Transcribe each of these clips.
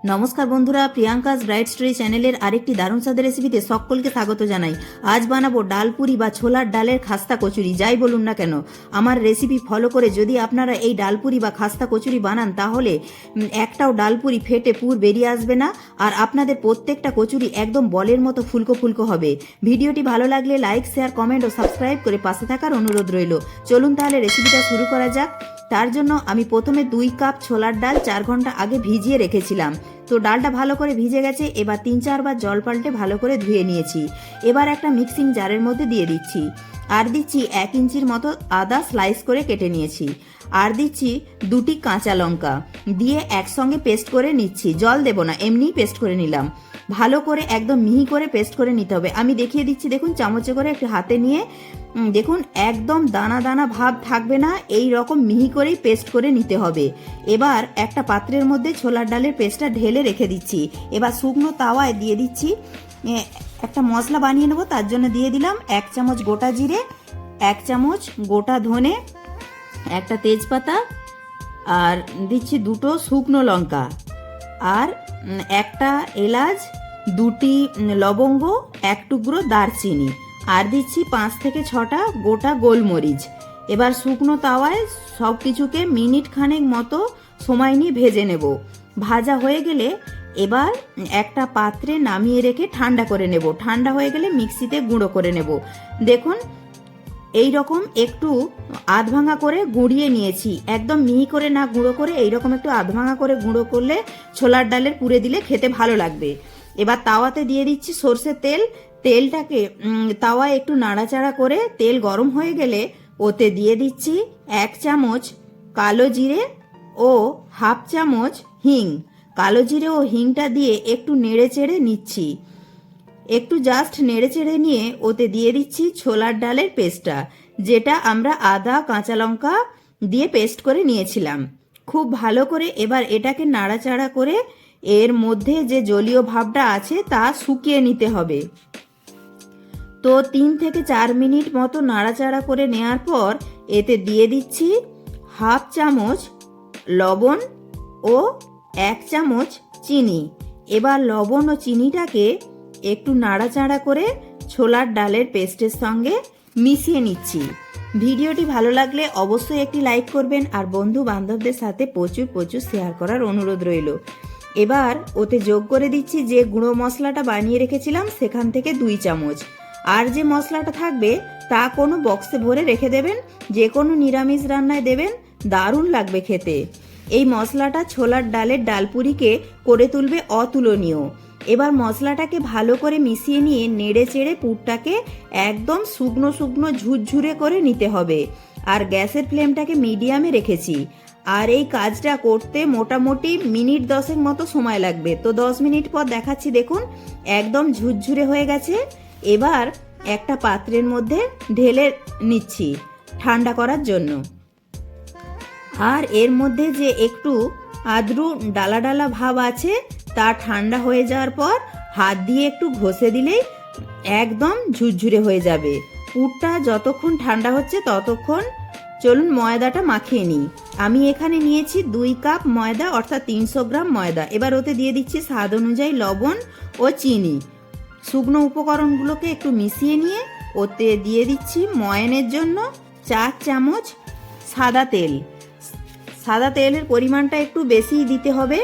নমস্কার বন্ধুরা, Priyanka's bright story চ্যানেলের আরেকটি দারুণ স্বাদের রেসিপিতে সকলকে স্বাগত জানাই। আজ বানাবো ডালপুরি বা ছোলার ডালের খাস্তা কচুরি। যাই বলুন না কেন, আমার রেসিপি ফলো করে যদি আপনারা এই ডালপুরি বা খাস্তা কচুরি বানান তাহলে একটাও ডালপুরি ফেটে পুর বেরিয়ে আসবে না, আর আপনাদের প্রত্যেকটা কচুরি একদম বলের মতো ফুলকো ফুলকো হবে। ভিডিওটি ভালো লাগলে লাইক, শেয়ার, কমেন্ট ও সাবস্ক্রাইব করে পাশে থাকার অনুরোধ রইল। চলুন তাহলে রেসিপিটা শুরু করা যাক। তার জন্য আমি প্রথমে 2 কাপ ছোলার ডাল 4 ঘন্টা আগে ভিজিয়ে রেখেছিলাম। তো ডালটা ভালো করে ভিজে গেছে। এবার 3-4 বার জল পাল্টে ভালো করে ধুয়ে নিয়েছি। এবার একটা মিক্সিং জারের মধ্যে দিয়ে দিচ্ছি। আর দিচ্ছি 1 ইঞ্চির মতো আদা স্লাইস করে কেটে নিয়েছি। আর দিচ্ছি 2টি কাঁচা লঙ্কা দিয়ে একসঙ্গে পেস্ট করে নিচ্ছি। জল দেব না, এমনিই পেস্ট করে নিলাম। ভালো করে একদম মিহি করে পেস্ট করে নিতে হবে। আমি দেখিয়ে দিচ্ছি, দেখুন চামচে করে একটু হাতে নিয়ে দেখুন একদম দানা দানা ভাব থাকবে না, এই রকম মিহি করেই পেস্ট করে নিতে হবে। এবার একটা পাত্রের মধ্যে ছোলার ডালের পেস্টটা ঢেলে রেখে দিচ্ছি। এবার শুকনো তাওয়ায় দিয়ে দিচ্ছি একটা মশলা বানিয়ে নেবো। তার জন্য দিয়ে দিলাম 1 চামচ গোটা জিরে, 1 চামচ গোটা ধনে, একটা তেজপাতা, আর দিচ্ছি 2টো শুকনো লঙ্কা, আর একটা এলাচ, 2টি লবঙ্গ, 1 টুকরো দারচিনি, আর দিচ্ছি 5 থেকে 6টা গোটা গোলমরিচ। এবার শুকনো তাওয়ায় সব কিছুকে মিনিট খানেক মতো সময় নিয়ে ভেজে নেব। ভাজা হয়ে গেলে এবার একটা পাত্রে নামিয়ে রেখে ঠান্ডা করে নেব। ঠান্ডা হয়ে গেলে মিক্সিতে গুঁড়ো করে নেব। দেখুন এই রকম একটু আধ ভাঙা করে গুঁড়িয়ে নিয়েছি, একদম মিহি করে না গুঁড়ো করে, এইরকম একটু আধ ভাঙা করে গুঁড়ো করলে ছোলার ডালের পুরে দিলে খেতে ভালো লাগবে। এবার তাওয়াতে দিয়ে দিচ্ছি সর্ষের তেল। তেলটাকে তাওয়ায় একটু নাড়াচাড়া করে তেল গরম হয়ে গেলে ওতে দিয়ে দিচ্ছি 1 চামচ কালো জিরে ও 1/2 চামচ হিং। কালো জিরে ও হিংটা দিয়ে একটু নেড়ে চেড়ে নিচ্ছি। একটু জাস্ট নেড়ে চেড়ে নিয়ে ওতে দিয়ে দিচ্ছি ছোলার ডালের পেস্টটা, যেটা আমরা আদা কাঁচা লঙ্কা দিয়ে পেস্ট করে নিয়েছিলাম। খুব ভালো করে এবার এটাকে নাড়াচাড়া করে এর মধ্যে যে জলীয় ভাবটা আছে তা শুকিয়ে নিতে হবে। তো 3 থেকে 4 মিনিট মতো নাড়াচাড়া করে নেওয়ার পর এতে দিয়ে দিচ্ছি 1/2 চামচ লবণ ও 1 চামচ চিনি। এবার লবণ ও চিনিটাকে একটু নাড়াচাড়া করে ছোলার ডালের পেস্টের সঙ্গে মিশিয়ে নিচ্ছি। ভিডিওটি ভালো লাগলে অবশ্যই একটি লাইক করবেন, আর বন্ধু বান্ধবদের সাথে প্রচুর প্রচুর শেয়ার করার অনুরোধ রইল। এবার ওতে যোগ করে দিচ্ছি যে গুঁড়ো মশলাটা বানিয়ে রেখেছিলাম সেখান থেকে 2 চামচ। আর যে মশলাটা থাকবে তা কোনো বক্সে ভরে রেখে দেবেন, যে কোনো নিরামিষ রান্নায় দেবেন, দারুণ লাগবে খেতে। এই মশলাটা ছোলার ডালের ডালপুরিকে করে তুলবে অতুলনীয়। এবার মশলাটাকে ভালো করে মিশিয়ে নিয়ে নেড়ে চেড়ে পুরটাকে একদম শুকনো শুকনো ঝুরঝুরে করে নিতে হবে। আর গ্যাসের ফ্লেমটাকে মিডিয়ামে রেখেছি। আর এই কাজটা করতে মোটামুটি মিনিট 10 মতো সময় লাগবে। তো 10 মিনিট পর দেখাচ্ছি, দেখুন একদম ঝুরঝুরে হয়ে গেছে। এবার একটা পাত্রের মধ্যে ঢেলে নিচ্ছি ঠান্ডা করার জন্য। আর এর মধ্যে যে একটু আদ্রু ডালা ডালা ভাব আছে তা ঠান্ডা হয়ে যাওয়ার পর হাত দিয়ে একটু ঘষে দিলেই একদম ঝুরঝুরে হয়ে যাবে। পুরটা যতক্ষণ ঠান্ডা হচ্ছে ততক্ষণ চলুন ময়দাটা মাখিয়ে নিই। আমি এখানে নিয়েছি 2 কাপ ময়দা, অর্থাৎ 300 গ্রাম ময়দা। এবার ওতে দিয়ে দিচ্ছি স্বাদ অনুযায়ী লবণ ও চিনি। শুকনো উপকরণগুলোকে একটু মিশিয়ে নিয়ে ওতে দিয়ে দিচ্ছি ময়ানের জন্য 4 চামচ সাদা তেল। সাদা তেলের পরিমাণটা একটু বেশিই দিতে হবে।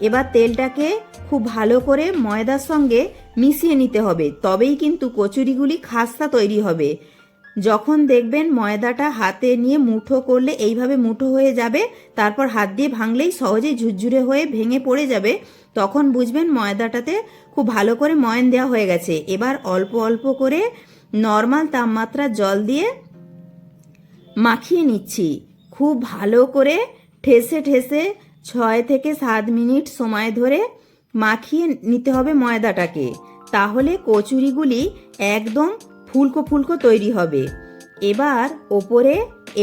এবার তেলটাকে খুব ভালো করে ময়দার সঙ্গে মিশিয়ে নিতে হবে, তবেই কিন্তু কচুরিগুলি খাস্তা তৈরি হবে। যখন দেখবেন ময়দাটা হাতে নিয়ে মুঠো করলে এইভাবে মুঠো হয়ে যাবে, তারপর হাত দিয়ে ভাঙলেই সহজেই ঝুরঝুরে হয়ে ভেঙে পড়ে যাবে, তখন বুঝবেন ময়দাটাতে খুব ভালো করে ময়ান দেওয়া হয়ে গেছে। এবার অল্প অল্প করে নর্মাল তাপমাত্রার জল দিয়ে মাখিয়ে নিচ্ছি। খুব ভালো করে ঠেসে ঠেসে 6 থেকে 7 মিনিট সময় ধরে মাখিয়ে নিতে হবে ময়দাটাকে, তাহলে কচুরিগুলি একদম ফুলকো ফুলকো তৈরি হবে। এবার ওপরে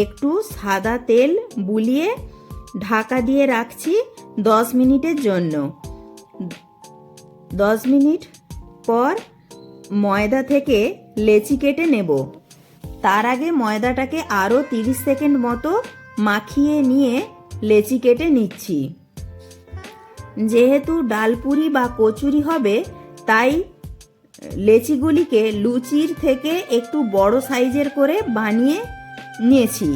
একটু সাদা তেল বুলিয়ে ঢাকা দিয়ে রাখছি 10 মিনিটের জন্য। 10 মিনিট পর ময়দা থেকে লেচি কেটে নেব। তার আগে ময়দাটাকে আরও 30 সেকেন্ড মতো মাখিয়ে নিয়ে লেচি কেটে নিচ্ছি। যেহেতু ডালপুরি বা কচুরি হবে তাই লেচিগুলিকে লুচির থেকে একটু বড় সাইজের করে বানিয়ে নিয়েছি।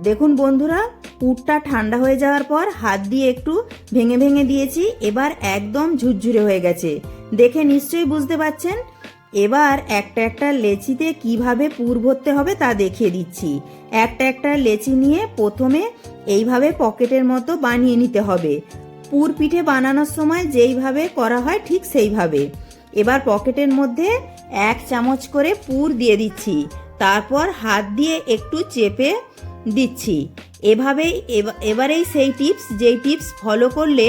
দেখুন বন্ধুরা, পুরটা ঠান্ডা হয়ে যাওয়ার পর হাত দিয়ে একটু ভেঙে ভেঙে দিয়েছি। এবার একদম ঝুরঝুরে হয়ে গেছে, দেখে নিশ্চয়ই বুঝতে পারছেন। এবার একটা একটা লেচিতে কিভাবে পুর ভরতে হবে তা দেখিয়ে দিচ্ছি। একটা একটা লেচি নিয়ে প্রথমে এইভাবে পকেটের মতো বানিয়ে নিতে হবে। পুর পিঠে বানানোর সময় যেইভাবে করা হয় ঠিক সেইভাবে। এবার পকেটের মধ্যে 1 চামচ করে পুর দিয়ে দিচ্ছি, তারপর হাত দিয়ে একটু চেপে দিচ্ছি। এবারেই সেই টিপস, যেই টিপস ফলো করলে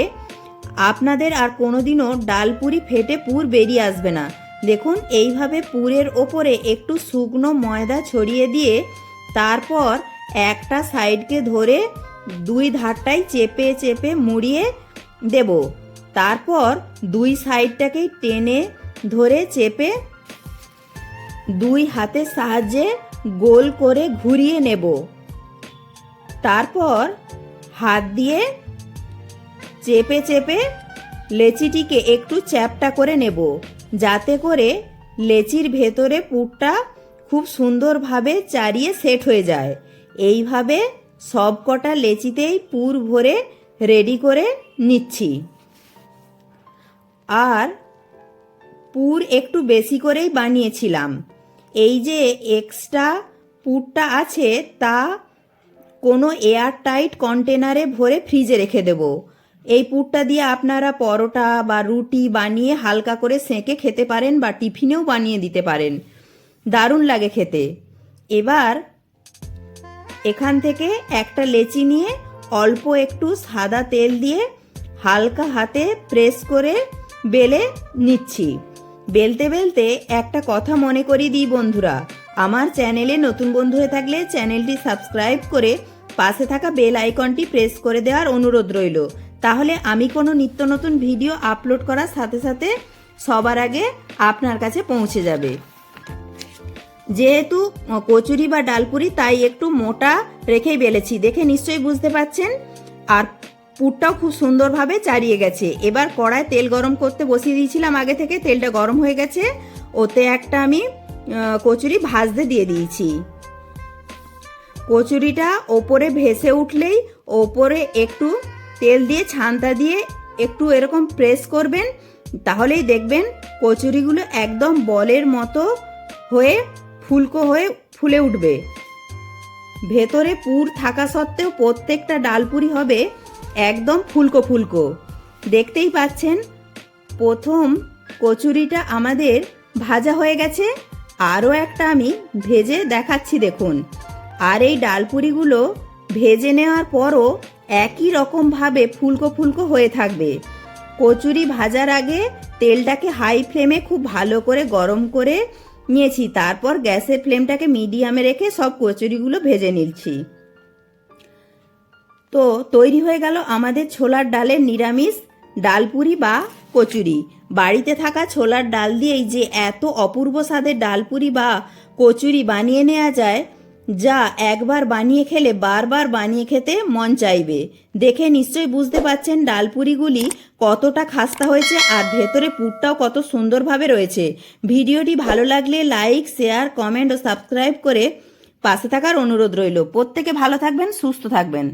আপনাদের আর কোনোদিনও ডালপুরি ফেটে পুর বেরিয়ে আসবে না। দেখুন, এইভাবে পুরের ওপরে একটু শুকনো ময়দা ছড়িয়ে দিয়ে তারপর একটা সাইডকে ধরে 2 ধারটাই চেপে চেপে মুড়িয়ে দেব। তারপর 2 সাইডটাকেই টেনে ধরে চেপে 2 হাতের সাহায্যে গোল করে ঘুরিয়ে নেব। তারপর হাত দিয়ে চেপে চেপে লেচিটিকে একটু চ্যাপ্টা করে নেব, যাতে করে লেচির ভেতরে পুরটা খুব সুন্দরভাবে চারিয়ে সেট হয়ে যায়। এইভাবে সব কটা লেচিতেই পুর ভরে রেডি করে নিচ্ছি। আর পুর একটু বেশি করেই বানিয়েছিলাম। এই যে এক্সট্রা পুরটা আছে তা কোনো এয়ার টাইট কন্টেনারে ভরে ফ্রিজে রেখে দেব। এই পুরটা দিয়ে আপনারা পরোটা বা রুটি বানিয়ে হালকা করে সেঁকে খেতে পারেন বা টিফিনেও বানিয়ে দিতে পারেন, দারুণ লাগে খেতে। এবার এখান থেকে একটা লেচি নিয়ে অল্প একটু সাদা তেল দিয়ে হালকা হাতে প্রেস করে বেলে নিচ্ছি। বেলতে বেলতে একটা কথা মনে করিয়ে দিই বন্ধুরা, আমার চ্যানেলে নতুন বন্ধু হয়ে থাকলে চ্যানেলটি সাবস্ক্রাইব করে পাশে থাকা বেল আইকনটি প্রেস করে দেওয়ার অনুরোধ রইল। তাহলে আমি কোনো নিত্য নতুন ভিডিও আপলোড করার সাথে সাথে সবার আগে আপনার কাছে পৌঁছে যাবে। যেহেতু কচুরি বা ডালপুরি তাই একটু মোটা রেখেই বেলেছি, দেখে নিশ্চয়ই বুঝতে পারছেন। আর পুরটাও খুব সুন্দরভাবে চারিয়ে গেছে। এবার কড়ায় তেল গরম করতে বসিয়ে দিয়েছিলাম আগে থেকে, তেলটা গরম হয়ে গেছে। ওতে একটা আমি কচুরি ভাজতে দিয়ে দিয়েছি। কচুরিটা ওপরে ভেসে উঠলেই ওপরে একটু তেল দিয়ে ছান্তা দিয়ে একটু এরকম প্রেস করবেন, তাহলেই দেখবেন কচুরিগুলো একদম বলের মতো হয়ে ফুলকো হয়ে ফুলে উঠবে। ভেতরে পুর থাকা সত্ত্বেও প্রত্যেকটা ডালপুরি হবে একদম ফুলকো ফুলকো। দেখতেই পাচ্ছেন প্রথম কচুরিটা আমাদের ভাজা হয়ে গেছে, আরও একটা আমি ভেজে দেখাচ্ছি দেখুন। আর এই ডালপুরিগুলো ভেজে নেওয়ার পরও একই রকমভাবে ফুলকো ফুলকো হয়ে থাকবে। কচুরি ভাজার আগে তেলটাকে হাই ফ্লেমে খুব ভালো করে গরম করে নিয়েছি, তারপর গ্যাসের ফ্লেমটাকে মিডিয়ামে রেখে সব কচুরিগুলো ভেজে নিচ্ছি। তো তৈরি হয়ে গেল আমাদের ছোলার ডালের নিরামিষ ডালপুরি বা কচুরি। বাড়িতে থাকা ছোলার ডাল দিয়েই যে এত অপূর্ব স্বাদের ডালপুরি বা কচুরি বানিয়ে নেওয়া যায়, যা একবার বানিয়ে খেলে বারবার বানিয়ে খেতে মন চাইবে। দেখে নিশ্চয়ই বুঝতে পারছেন ডালপুরিগুলি কতটা খাস্তা হয়েছে আর ভেতরে পুরটাও কত সুন্দরভাবে রয়েছে। ভিডিওটি ভালো লাগলে লাইক, শেয়ার, কমেন্ট ও সাবস্ক্রাইব করে পাশে থাকার অনুরোধ রইল। প্রত্যেকে ভালো থাকবেন, সুস্থ থাকবেন।